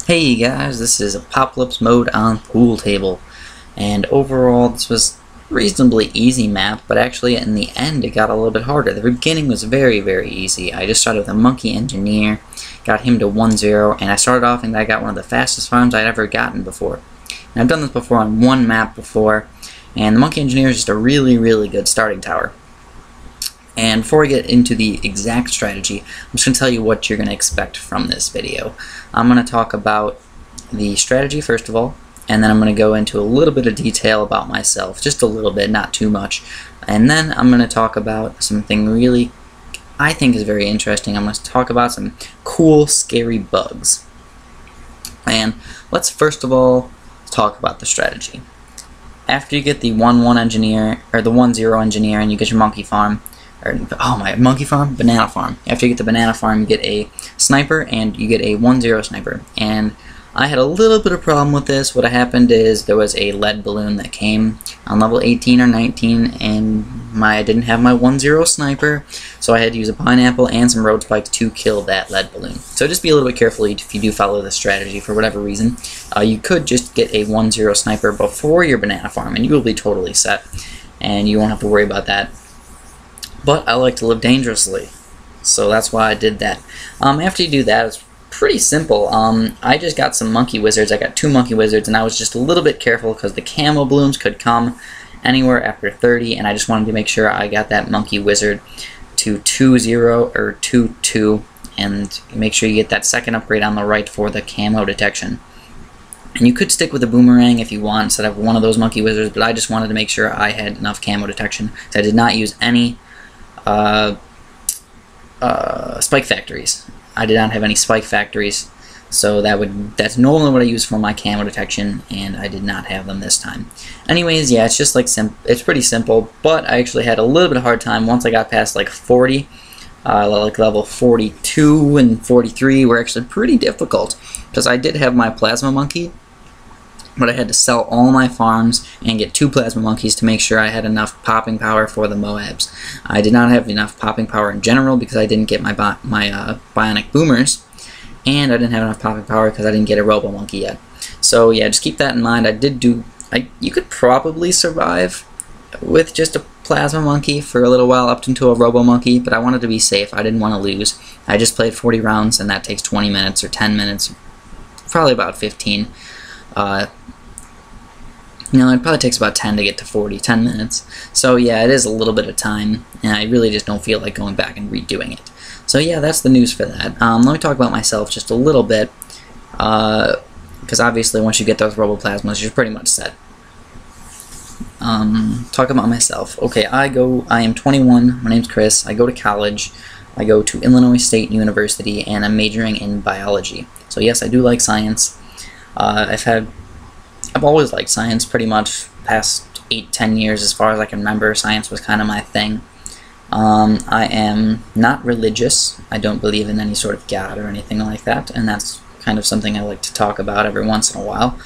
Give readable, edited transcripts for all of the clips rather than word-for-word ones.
Hey guys, this is Apopalypse mode on pool table, and overall this was a reasonably easy map, but actually in the end it got a little bit harder. The beginning was very easy. I just started with a monkey engineer, got him to 1-0, and I started off and I got one of the fastest farms I'd ever gotten before. And I've done this before on one map before, and the monkey engineer is just a really good starting tower. And before I get into the exact strategy, I'm just going to tell you what you're going to expect from this video. I'm going to talk about the strategy first of all, and then I'm going to go into a little bit of detail about myself, just a little bit, not too much. And then I'm going to talk about something really I think is very interesting. I'm going to talk about some cool, scary bugs. And let's first of all talk about the strategy. After you get the 1-1 engineer, or the 1-0 engineer, and you get your monkey farm, monkey farm? Banana farm. After you get the banana farm, you get a sniper, and you get a 1-0 sniper. And I had a little bit of problem with this. What happened is there was a lead balloon that came on level 18 or 19, and I didn't have my 1-0 sniper, so I had to use a pineapple and some road spikes to kill that lead balloon. So just be a little bit careful if you do follow this strategy for whatever reason. You could just get a 1-0 sniper before your banana farm, and you will be totally set, and you won't have to worry about that. But I like to live dangerously, so that's why I did that. After you do that, it's pretty simple. I just got some monkey wizards. I got 2 monkey wizards, and I was just a little bit careful because the camo blooms could come anywhere after 30, and I just wanted to make sure I got that monkey wizard to 2-0 or 2-2, and make sure you get that second upgrade on the right for the camo detection. And you could stick with a boomerang if you want instead of one of those monkey wizards, but I just wanted to make sure I had enough camo detection. So I did not use any spike factories. I did not have any spike factories, so that's normally what I use for my camo detection, and I did not have them this time. Anyways, yeah, it's just like it's pretty simple, but I actually had a little bit of a hard time once I got past like 40. Like level 42 and 43 were actually pretty difficult because I did have my plasma monkey, but I had to sell all my farms and get 2 plasma monkeys to make sure I had enough popping power for the Moabs. I did not have enough popping power in general because I didn't get my bionic boomers, and I didn't have enough popping power because I didn't get a robo monkey yet. So yeah, just keep that in mind. You could probably survive with just a plasma monkey for a little while up into a robo monkey, but I wanted to be safe. I didn't want to lose. I just played 40 rounds, and that takes 20 minutes or 10 minutes, probably about 15. It probably takes about 10 to get to 40, 10 minutes. So yeah, it is a little bit of time, and I really just don't feel like going back and redoing it. So yeah, that's the news for that. Let me talk about myself just a little bit, because obviously once you get those roboplasmas, you're pretty much set. Talk about myself. Okay, I am 21, my name's Chris, I go to college, I go to Illinois State University, and I'm majoring in biology. So yes, I do like science. I've always liked science pretty much past 8-10 years. As far as I can remember, science was kind of my thing. I am not religious. I don't believe in any sort of God or anything like that, and that's kind of something I like to talk about every once in a while.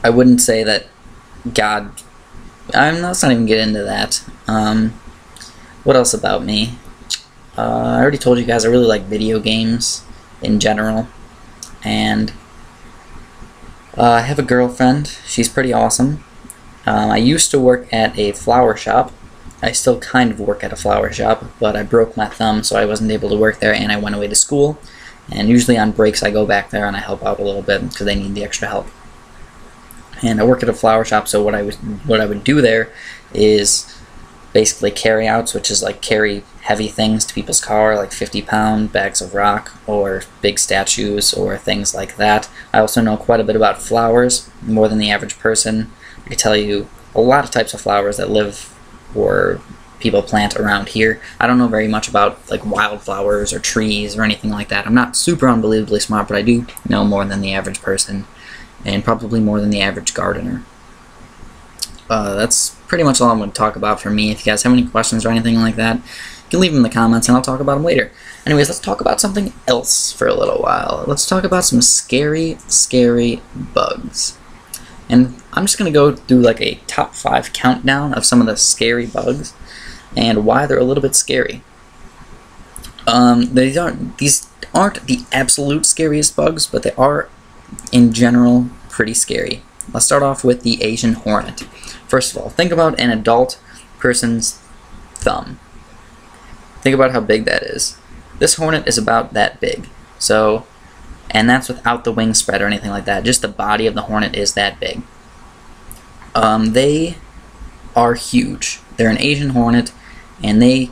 I wouldn't say that God... let's not even get into that. What else about me? I already told you guys I really like video games in general, and I have a girlfriend. She's pretty awesome. I used to work at a flower shop. I still kind of work at a flower shop, but I broke my thumb, so I wasn't able to work there, and I went away to school. And usually on breaks I go back there and I help out a little bit because they need the extra help. And I work at a flower shop, so what I would do there is basically carry outs, which is like carry heavy things to people's car, like 50-pound bags of rock or big statues or things like that. I also know quite a bit about flowers, more than the average person. I can tell you a lot of types of flowers that live or people plant around here. I don't know very much about like wildflowers or trees or anything like that. I'm not super unbelievably smart, but I do know more than the average person, and probably more than the average gardener. That's pretty much all I'm going to talk about for me. If you guys have any questions or anything like that, you can leave them in the comments and I'll talk about them later. Anyways, let's talk about something else for a little while. Let's talk about some scary bugs. And I'm just going to go through like a top 5 countdown of some of the scary bugs and why they're a little bit scary. These aren't the absolute scariest bugs, but they are, in general, pretty scary. Let's start off with the Asian hornet. First of all, think about an adult person's thumb. Think about how big that is. This hornet is about that big. So, and that's without the wing spread or anything like that. Just the body of the hornet is that big. They are huge. They're an Asian hornet, and they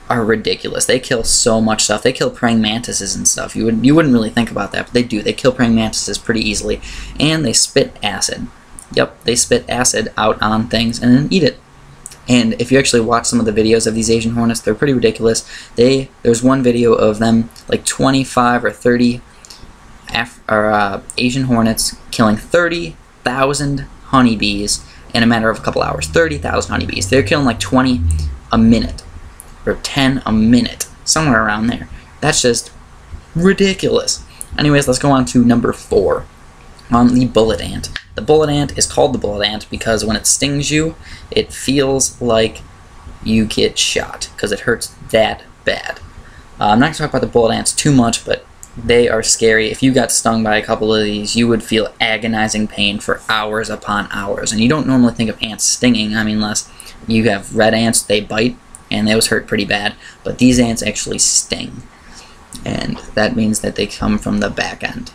are ridiculous. They kill so much stuff. They kill praying mantises and stuff. You wouldn't really think about that, but they do. They kill praying mantises pretty easily, and they spit acid. Yep, they spit acid out on things and then eat it. And if you actually watch some of the videos of these Asian hornets, they're pretty ridiculous. There's one video of them, like 25 or 30 Asian hornets killing 30,000 honeybees in a matter of a couple hours. 30,000 honeybees. They're killing like 20 a minute. Or 10 a minute. Somewhere around there. That's just ridiculous. Anyways, let's go on to number 4. The bullet ant. The bullet ant is called the bullet ant because when it stings you, it feels like you get shot because it hurts that bad. I'm not going to talk about the bullet ants too much, but they are scary. If you got stung by a couple of these, you would feel agonizing pain for hours upon hours. And you don't normally think of ants stinging. I mean, unless you have red ants, they bite, and those hurt pretty bad. But these ants actually sting. And that means that they come from the back end.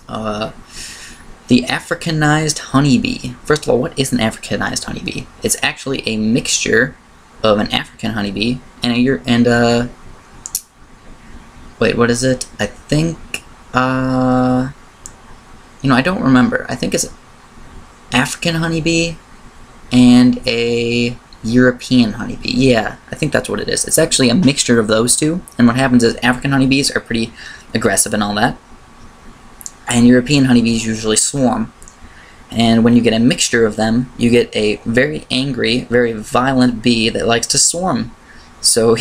The Africanized honeybee. First of all, what is an Africanized honeybee? It's actually a mixture of an African honeybee and wait, what is it? I think, I don't remember. I think it's African honeybee and a European honeybee. Yeah, I think that's what it is. It's actually a mixture of those two, and what happens is African honeybees are pretty aggressive and all that, and European honeybees usually swarm. And when you get a mixture of them, you get a very angry, very violent bee that likes to swarm. So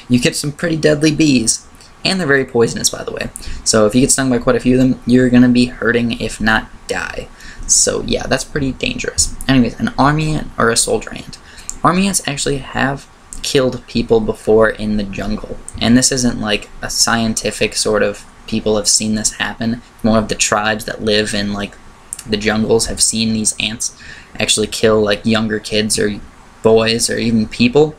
you get some pretty deadly bees. And they're very poisonous, by the way. So if you get stung by quite a few of them, you're going to be hurting, if not die. So yeah, that's pretty dangerous. Anyways, an army ant or a soldier ant. Army ants actually have killed people before in the jungle. And this isn't like a scientific sort of people have seen this happen. More of the tribes that live in like the jungles have seen these ants actually kill like younger kids or boys or even people.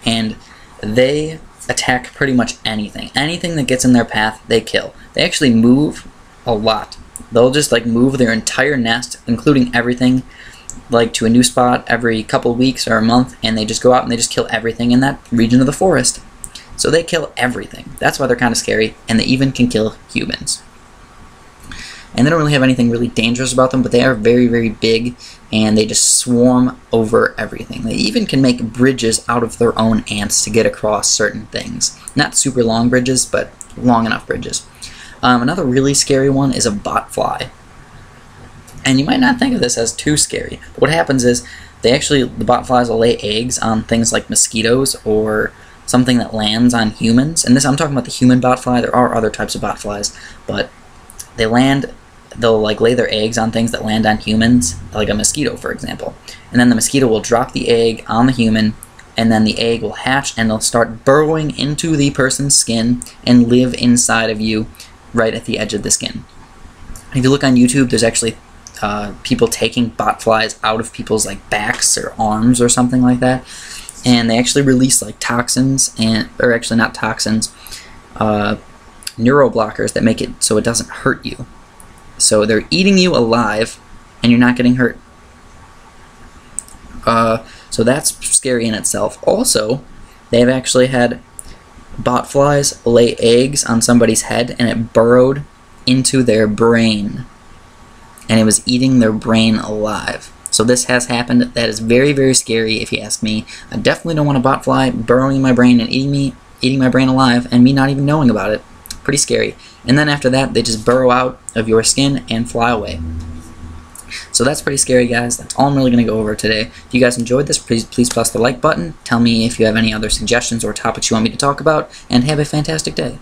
And they attack pretty much anything. Anything that gets in their path, they kill. They actually move a lot. They'll just like move their entire nest, including everything, like to a new spot every couple weeks or a month, and they just go out and they just kill everything in that region of the forest. So they kill everything. That's why they're kind of scary, and they even can kill humans. And they don't really have anything really dangerous about them, but they are very, very big, and they just swarm over everything. They even can make bridges out of their own ants to get across certain things. Not super long bridges, but long enough bridges. Another really scary one is a botfly. And you might not think of this as too scary. But what happens is, the botflies will lay eggs on things like mosquitoes or something that lands on humans. And I'm talking about the human botfly. There are other types of botflies, but they'll like lay their eggs on things that land on humans, like a mosquito, for example. And then the mosquito will drop the egg on the human, and then the egg will hatch, and they'll start burrowing into the person's skin and live inside of you right at the edge of the skin. And if you look on YouTube, there's actually people taking botflies out of people's like backs or arms or something like that. And they actually release like toxins, or actually not toxins, neuroblockers that make it so it doesn't hurt you. So they're eating you alive, and you're not getting hurt. So that's scary in itself. Also, they've actually had botflies lay eggs on somebody's head, and it burrowed into their brain. And it was eating their brain alive. So this has happened. That is very, very scary if you ask me. I definitely don't want a botfly burrowing in my brain and eating my brain alive, and me not even knowing about it. Pretty scary. And then after that, they just burrow out of your skin and fly away. So that's pretty scary, guys. That's all I'm really going to go over today. If you guys enjoyed this, please press the like button. Tell me if you have any other suggestions or topics you want me to talk about, and have a fantastic day.